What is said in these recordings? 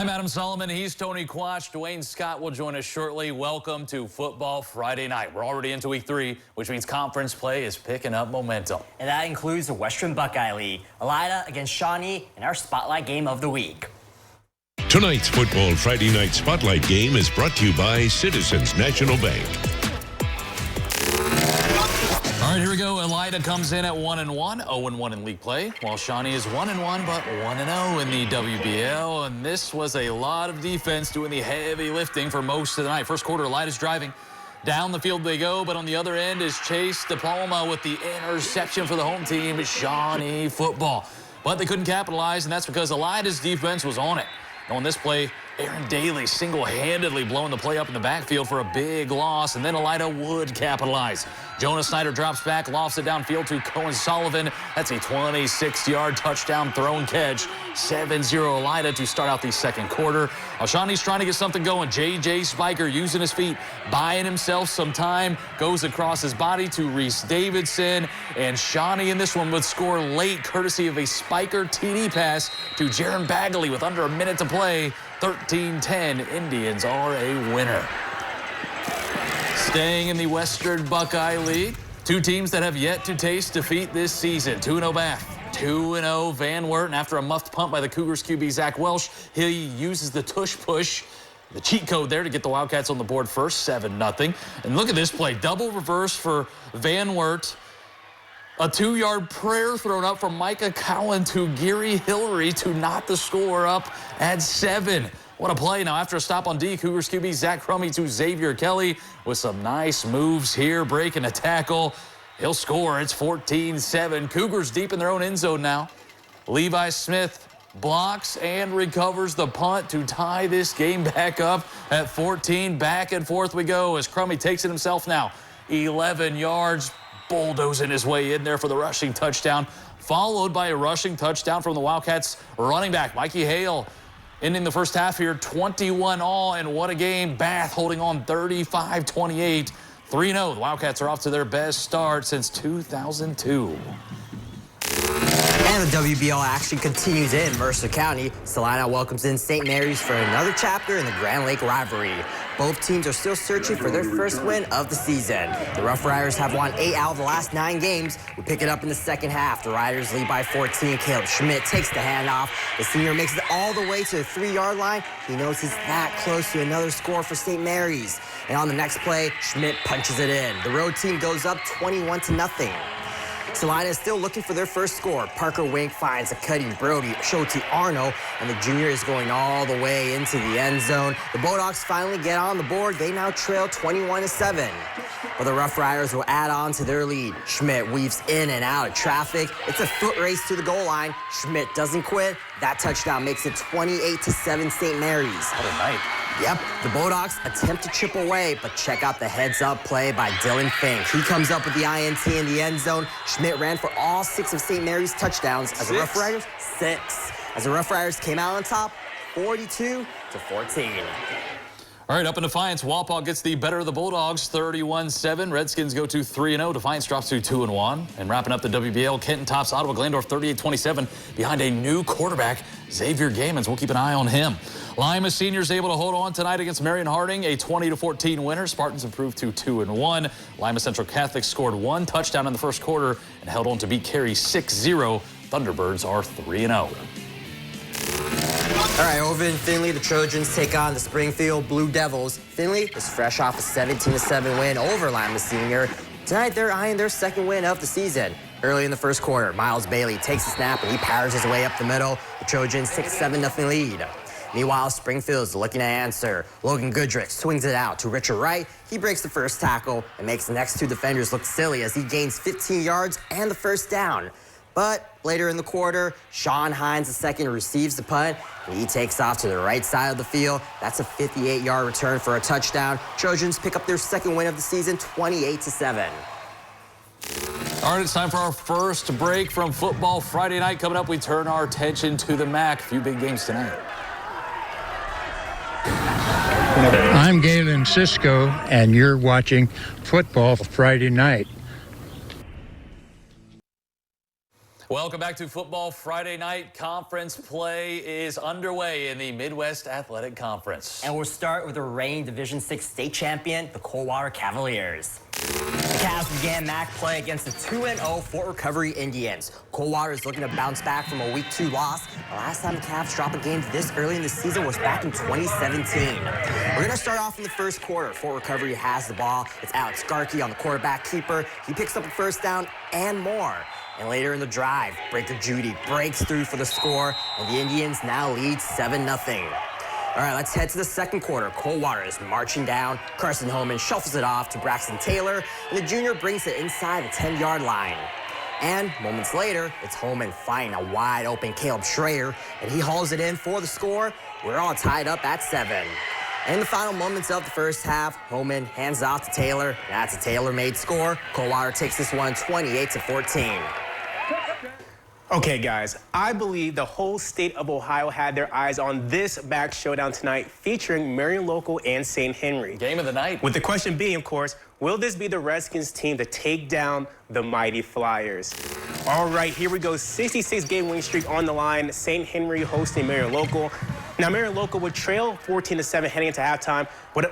I'm Adam Solomon. He's Tony Quach. Dwayne Scott will join us shortly. Welcome to Football Friday Night. We're already into week 3, which means conference play is picking up momentum. And that includes the Western Buckeye League. Elida against Shawnee in our Spotlight Game of the Week. Tonight's Football Friday Night Spotlight Game is brought to you by Citizens National Bank. All right, here we go. Elida comes in at 1-1, 0-1 in league play, while Shawnee is 1-1, but 1-0 in the WBL. And this was a lot of defense doing the heavy lifting for most of the night. First quarter, Elida's driving. Down the field they go, but on the other end is Chase DePalma with the interception for the home team, Shawnee football. But they couldn't capitalize, and that's because Elida's defense was on it. On this play, Aaron Daly single-handedly blowing the play up in the backfield for a big loss, and then Elida would capitalize. Jonas Snyder drops back, lofts it downfield to Cohen Sullivan. That's a 26-yard touchdown throw and catch. 7-0 Elida to start out the second quarter. Shawnee's trying to get something going. J.J. Spiker using his feet, buying himself some time, goes across his body to Reese Davidson, and Shawnee in this one would score late courtesy of a Spiker TD pass to Jaron Bagley with under a minute to play. 13-10, Indians are a winner. Staying in the Western Buckeye League, two teams that have yet to taste defeat this season. 2-0 Bath, 2-0 Van Wert, and after a muffed punt by the Cougars QB Zach Welsh, he uses the tush push, the cheat code there to get the Wildcats on the board first, 7-0. And look at this play, double reverse for Van Wert. A 2-yard prayer thrown up from Micah Cowan to Gary Hillary to knot the score up at 7. What a play. Now, after a stop on D, Cougars QB Zach Crummy to Xavier Kelly with some nice moves here, breaking a tackle. He'll score. It's 14-7. Cougars deep in their own end zone now. Levi Smith blocks and recovers the punt to tie this game back up at 14. Back and forth we go as Crummy takes it himself now. 11 yards, bulldozing his way in there for the rushing touchdown, followed by a rushing touchdown from the Wildcats running back, Mikey Hale. Ending the first half here, 21 all, and what a game. Bath holding on 35-28, 3-0. The Wildcats are off to their best start since 2002. And the WBL action continues in Mercer County. Salina welcomes in St. Mary's for another chapter in the Grand Lake rivalry. Both teams are still searching for their first win of the season. The Rough Riders have won 8 out of the last 9 games. We pick it up in the second half. The Riders lead by 14. Caleb Schmidt takes the handoff. The senior makes it all the way to the 3-yard line. He knows he's that close to another score for St. Mary's. And on the next play, Schmidt punches it in. The road team goes up 21-0. Salina is still looking for their first score. Parker Wink finds a cutting Brody Shoti Arno, and the junior is going all the way into the end zone. The Bulldogs finally get on the board. They now trail 21-7. But the Rough Riders will add on to their lead. Schmidt weaves in and out of traffic. It's a foot race to the goal line. Schmidt doesn't quit. That touchdown makes it 28-7 St. Mary's. What a night. Yep, the Bulldogs attempt to chip away, but check out the heads-up play by Dylan Fink. He comes up with the INT in the end zone. Schmidt ran for all 6 of St. Mary's touchdowns. As the Rough Riders, 6. As the Rough Riders came out on top, 42-14. All right, up in Defiance, Wapak gets the better of the Bulldogs, 31-7. Redskins go to 3-0. Defiance drops to 2-1. And wrapping up the WBL, Kenton tops Ottawa Glandorf 38-27 behind a new quarterback, Xavier Gamons. We'll keep an eye on him. Lima seniors able to hold on tonight against Marion Harding, a 20-14 winner. Spartans improved to 2-1. Lima Central Catholic scored 1 touchdown in the first quarter and held on to beat Cary 6-0. Thunderbirds are 3-0. All right, over in Finley, the Trojans take on the Springfield Blue Devils. Finley is fresh off a 17-7 win over Lima Senior. Tonight, they're eyeing their second win of the season. Early in the first quarter, Miles Bailey takes the snap and he powers his way up the middle. The Trojans take a 7-0 lead. Meanwhile, Springfield's looking to answer. Logan Goodrich swings it out to Richard Wright. He breaks the first tackle and makes the next 2 defenders look silly as he gains 15 yards and the first down. But later in the quarter, Sean Hines II receives the punt, and he takes off to the right side of the field. That's a 58-yard return for a touchdown. Trojans pick up their second win of the season, 28-7. All right, it's time for our first break from Football Friday Night. Coming up, we turn our attention to the MAC. A few big games tonight. I'm Galen Cisco, and you're watching Football Friday Night. Welcome back to Football Friday Night. Conference play is underway in the Midwest Athletic Conference. And we'll start with the reigning Division VI state champion, the Coldwater Cavaliers. The Cavs began MAC play against the 2-0 Fort Recovery Indians. Coldwater is looking to bounce back from a Week 2 loss. The last time the Cavs dropped a game this early in the season was back in 2017. We're going to start off in the first quarter. Fort Recovery has the ball. It's Alex Garkey on the quarterback keeper. He picks up a first down and more. And later in the drive, Breaker Judy breaks through for the score, and the Indians now lead 7-0. All right, let's head to the second quarter. Coldwater is marching down. Carson Holman shuffles it off to Braxton Taylor, and the junior brings it inside the 10-yard line. And moments later, it's Holman finding a wide-open Caleb Schrader, and he hauls it in for the score. We're all tied up at 7. In the final moments of the first half, Holman hands off to Taylor. That's a Taylor-made score. Coldwater takes this one 28-14. Okay, guys, I believe the whole state of Ohio had their eyes on this MAC showdown tonight featuring Marion Local and St. Henry. Game of the night. With the question being, of course, will this be the Redskins team to take down the mighty Flyers? All right, here we go. 66-game winning streak on the line. St. Henry hosting Marion Local. Now, Marion Local would trail 14-7 heading into halftime.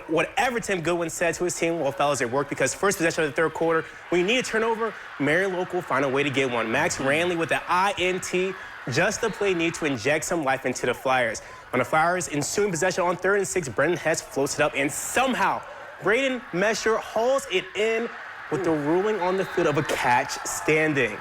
Whatever Tim Goodwin said to his team, well, fellas, it worked because first possession of the third quarter, when you need a turnover, Marion Local find a way to get one. Max Ranley with the INT, just the play need to inject some life into the Flyers. On the Flyers' ensuing possession on 3rd and 6, Brendan Hess floats it up, and somehow Braden Mesher hauls it in with the ruling on the field of a catch standing.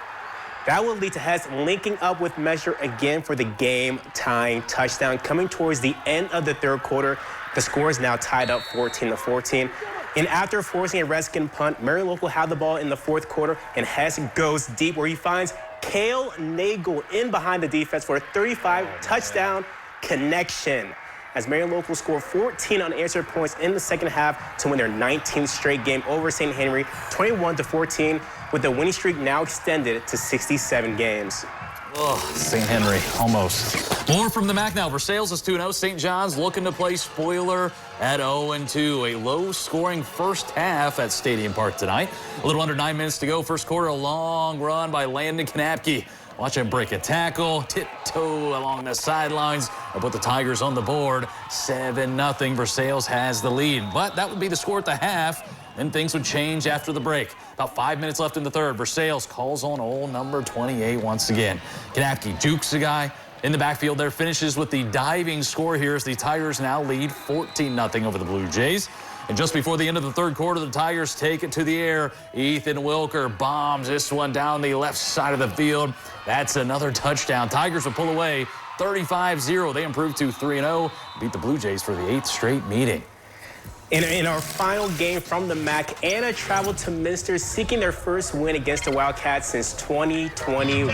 That will lead to Hess linking up with Mesher again for the game-tying touchdown. Coming towards the end of the third quarter, the score is now tied up 14-14. And after forcing a Redskin punt, Marion Local had the ball in the fourth quarter, and Hess goes deep where he finds Cale Nagel in behind the defense for a 35 touchdown connection. As Marion Local scored 14 unanswered points in the second half to win their 19th straight game over St. Henry, 21-14, with the winning streak now extended to 67 games. Oh, St. Henry, almost. More from the MAC now. Versailles is 2-0. St. John's looking to play spoiler at 0-2. A low-scoring first half at Stadium Park tonight. A little under 9 minutes to go. First quarter, a long run by Landon Knapke. Watch him break a tackle, tiptoe along the sidelines, and put the Tigers on the board. 7-0. Versailles has the lead. But that would be the score at the half. Then things would change after the break. About 5 minutes left in the third. Versailles calls on old number 28 once again. Knapke jukes a guy in the backfield there. Finishes with the diving score here as the Tigers now lead 14-0 over the Blue Jays. And just before the end of the third quarter, the Tigers take it to the air. Ethan Wilker bombs this one down the left side of the field. That's another touchdown. Tigers will pull away 35-0. They improve to 3-0. Beat the Blue Jays for the 8th straight meeting. In our final game from the MAC, Anna traveled to Minster seeking their first win against the Wildcats since 2021.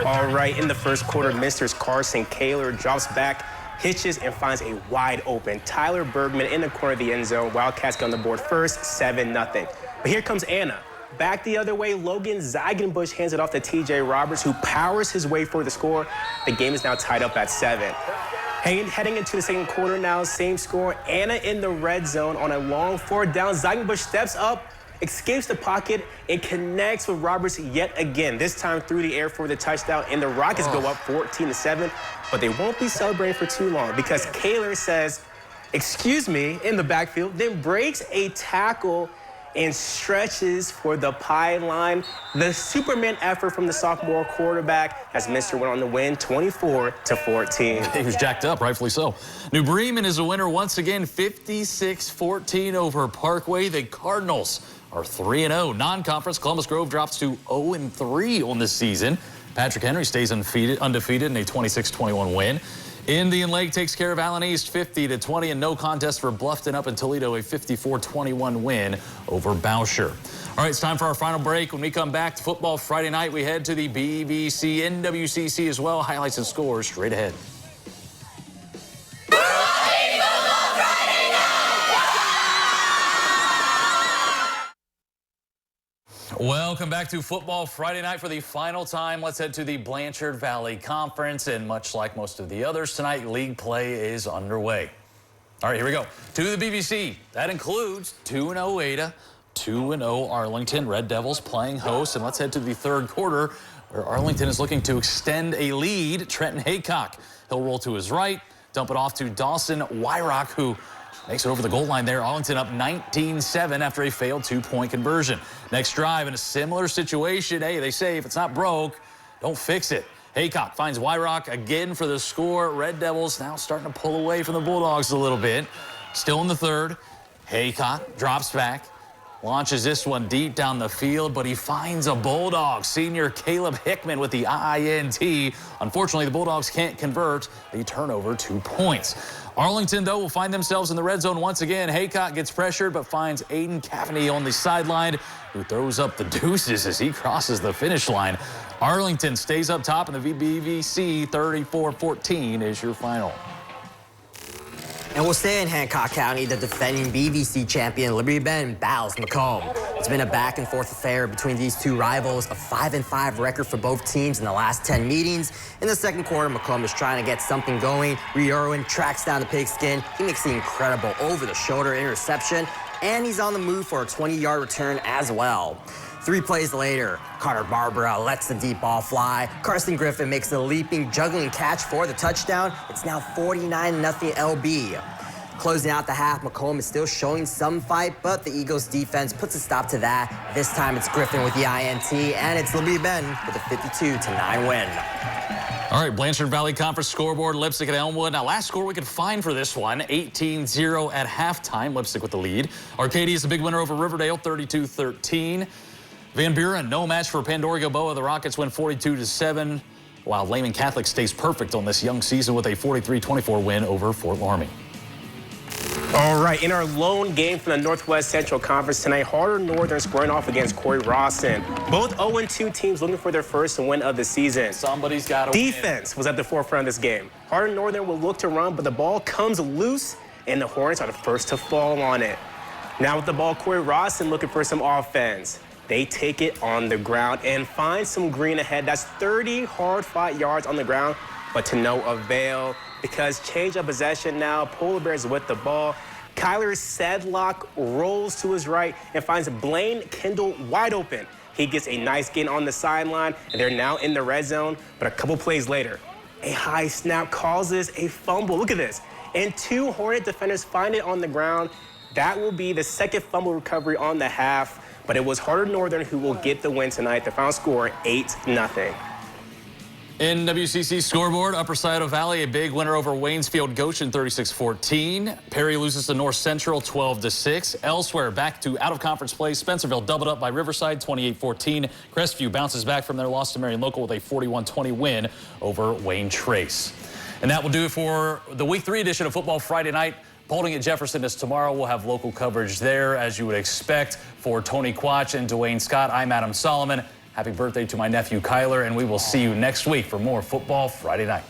All right, in the first quarter, Minster's Carson Kaler drops back, hitches, and finds a wide open Tyler Bergman in the corner of the end zone. Wildcats get on the board first, 7-0. But here comes Anna. Back the other way, Logan Zeigenbush hands it off to T.J. Roberts, who powers his way for the score. The game is now tied up at 7. Heading into the second quarter now, same score. Anna in the red zone on a long fourth down. Zeigenbush steps up, escapes the pocket, and connects with Roberts yet again, this time through the air for the touchdown. And the Rockets go up 14-7, but they won't be celebrating for too long because Kaler says, "Excuse me," in the backfield, then breaks a tackle and stretches for the pylon. The Superman effort from the sophomore quarterback as Minster went on to win 24-14. He was jacked up, rightfully so. New Bremen is a winner once again, 56-14 over Parkway. The Cardinals are 3-0. Non-conference, Columbus Grove drops to 0-3 on this season. Patrick Henry stays undefeated in a 26-21 win. Indian Lake takes care of Allen East 50-20, and no contest for Bluffton up in Toledo, a 54-21 win over Bousher. All right, it's time for our final break. When we come back to Football Friday Night, we head to the BBC, NWCC as well. Highlights and scores straight ahead. Welcome back to Football Friday Night for the final time. Let's head to the Blanchard Valley Conference, and much like most of the others tonight, league play is underway. All right, here we go. To the BBC. That includes 2-0 Ada, 2-0 Arlington. Red Devils playing host. And let's head to the third quarter, where Arlington is looking to extend a lead. Trenton Haycock, he'll roll to his right, dump it off to Dawson Wyrock, who makes it over the goal line there. Arlington up 19-7 after a failed two-point conversion. Next drive in a similar situation. Hey, they say if it's not broke, don't fix it. Haycock finds Wyrock again for the score. Red Devils now starting to pull away from the Bulldogs a little bit. Still in the third. Haycock drops back, launches this one deep down the field, but he finds a Bulldog. Senior Caleb Hickman with the INT. Unfortunately, the Bulldogs can't convert. They turn over 2 points. Arlington, though, will find themselves in the red zone once again. Haycock gets pressured, but finds Aiden Cavany on the sideline, who throws up the deuces as he crosses the finish line. Arlington stays up top in the VBVC. 34-14 is your final. And we'll stay in Hancock County. The defending BVC champion Liberty-Benton battles Macomb. It's been a back-and-forth affair between these two rivals, a 5-5 record for both teams in the last 10 meetings. In the second quarter, Macomb is trying to get something going. Reed Irwin tracks down the pigskin. He makes the incredible over-the-shoulder interception, and he's on the move for a 20-yard return as well. 3 plays later, Carter Barbara lets the deep ball fly. Carson Griffin makes a leaping, juggling catch for the touchdown. It's now 49-0 LB. Closing out the half, Macomb is still showing some fight, but the Eagles defense puts a stop to that. This time it's Griffin with the INT, and it's Liberty-Benton with a 52-9 win. All right, Blanchard Valley Conference scoreboard, Lipstick at Elmwood. Now, last score we could find for this one, 18-0 at halftime. Lipstick with the lead. Arcadia is a big winner over Riverdale, 32-13. Van Buren, no match for Pandora Gilboa. The Rockets win 42-7, while Lehman Catholic stays perfect on this young season with a 43-24 win over Fort Laramie. All right, in our lone game from the Northwest Central Conference tonight, Harder Northern squaring off against Corey Rawson. Both 0-2 teams looking for their first win of the season. Somebody's got to Defense was at the forefront of this game. Harder Northern will look to run, but the ball comes loose, and the Hornets are the first to fall on it. Now with the ball, Corey Rawson looking for some offense. They take it on the ground and find some green ahead. That's 30 hard-fought yards on the ground, but to no avail because change of possession now. Polar Bears with the ball. Kyler Sedlock rolls to his right and finds Blaine Kendall wide open. He gets a nice gain on the sideline, and they're now in the red zone. But a couple plays later, a high snap causes a fumble. Look at this. And 2 Hornet defenders find it on the ground. That will be the second fumble recovery on the half. But it was Harder Northern who will get the win tonight. The final score, 8-0. In WCC scoreboard, Upper Scioto Valley, a big winner over Waynesfield Goshen, 36-14. Perry loses to North Central, 12-6. Elsewhere, back to out-of-conference play. Spencerville doubled up by Riverside, 28-14. Crestview bounces back from their loss to Marion Local with a 41-20 win over Wayne Trace. And that will do it for the Week 3 edition of Football Friday Night. Paulding at Jefferson is tomorrow. We'll have local coverage there, as you would expect. For Tony Quach and Dwayne Scott, I'm Adam Solomon. Happy birthday to my nephew Kyler, and we will see you next week for more Football Friday Night.